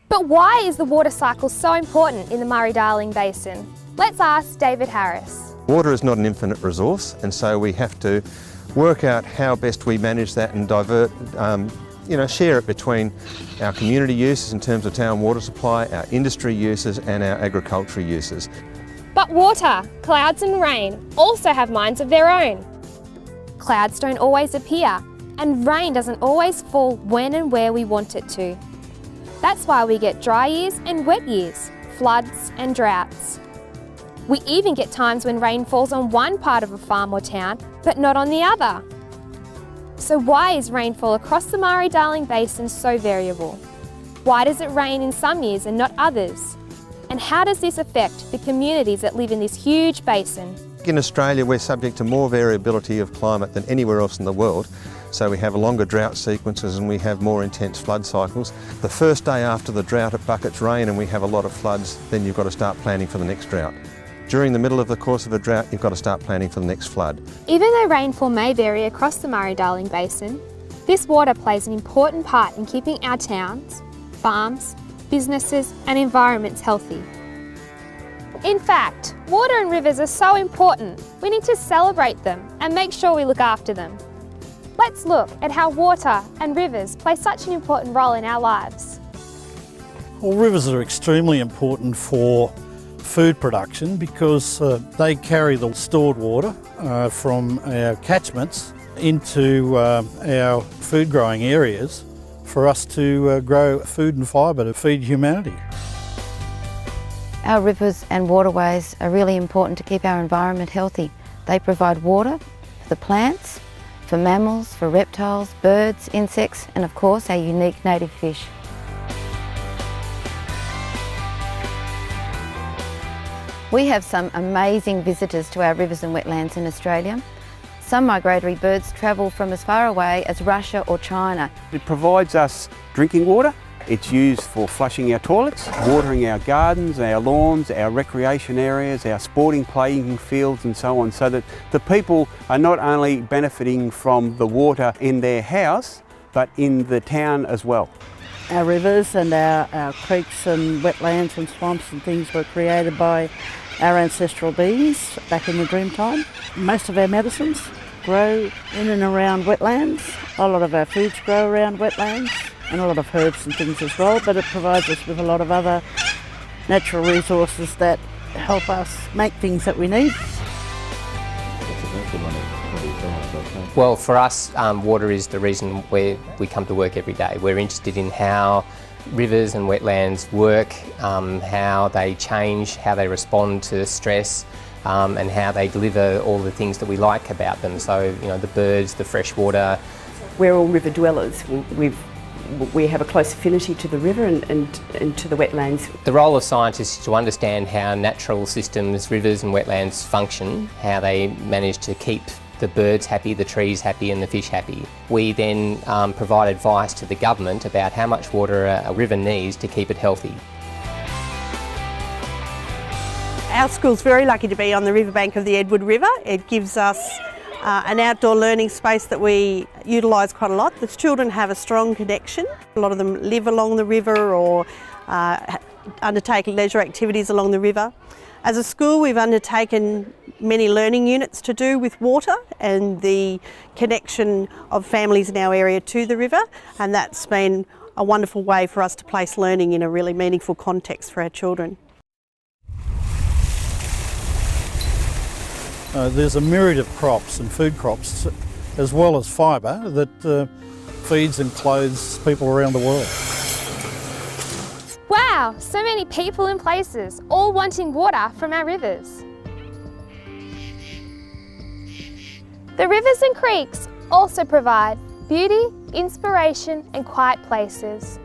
But why is the water cycle so important in the Murray-Darling Basin? Let's ask David Harris. Water is not an infinite resource, and so we have to work out how best we manage that and divert, share it between our community uses in terms of town water supply, our industry uses and our agricultural uses. But water, clouds and rain also have minds of their own. Clouds don't always appear, and rain doesn't always fall when and where we want it to. That's why we get dry years and wet years, floods and droughts. We even get times when rain falls on one part of a farm or town, but not on the other. So why is rainfall across the Murray-Darling Basin so variable? Why does it rain in some years and not others? And how does this affect the communities that live in this huge basin? In Australia, we're subject to more variability of climate than anywhere else in the world. So we have longer drought sequences and we have more intense flood cycles. The first day after the drought it buckets rain and we have a lot of floods, then you've got to start planning for the next drought. During the middle of the course of a drought, you've got to start planning for the next flood. Even though rainfall may vary across the Murray-Darling Basin, this water plays an important part in keeping our towns, farms, businesses and environments healthy. In fact, water and rivers are so important, we need to celebrate them and make sure we look after them. Let's look at how water and rivers play such an important role in our lives. Well, rivers are extremely important for food production because they carry the stored water from our catchments into our food growing areas for us to grow food and fibre to feed humanity. Our rivers and waterways are really important to keep our environment healthy. They provide water for the plants, for mammals, for reptiles, birds, insects and of course our unique native fish. We have some amazing visitors to our rivers and wetlands in Australia. Some migratory birds travel from as far away as Russia or China. It provides us drinking water. It's used for flushing our toilets, watering our gardens, our lawns, our recreation areas, our sporting playing fields and so on, so that the people are not only benefiting from the water in their house, but in the town as well. Our rivers and our creeks and wetlands and swamps and things were created by our ancestral beings back in the Dreamtime. Most of our medicines grow in and around wetlands. A lot of our foods grow around wetlands and a lot of herbs and things as well, but it provides us with a lot of other natural resources that help us make things that we need. Well, for us, water is the reason where we come to work every day. We're interested in how rivers and wetlands work, how they change, how they respond to stress, and how they deliver all the things that we like about them. So, the birds, the fresh water. We're all river dwellers. We have a close affinity to the river and to the wetlands. The role of scientists is to understand how natural systems, rivers and wetlands function, how they manage to keep the birds happy, the trees happy and the fish happy. We then provide advice to the government about how much water a river needs to keep it healthy. Our school's very lucky to be on the riverbank of the Edward River. It gives us an outdoor learning space that we utilise quite a lot. The children have a strong connection. A lot of them live along the river or undertake leisure activities along the river. As a school, we've undertaken many learning units to do with water and the connection of families in our area to the river, and that's been a wonderful way for us to place learning in a really meaningful context for our children. There's a myriad of crops and food crops as well as fibre that feeds and clothes people around the world. Wow, so many people and places, all wanting water from our rivers. The rivers and creeks also provide beauty, inspiration and quiet places.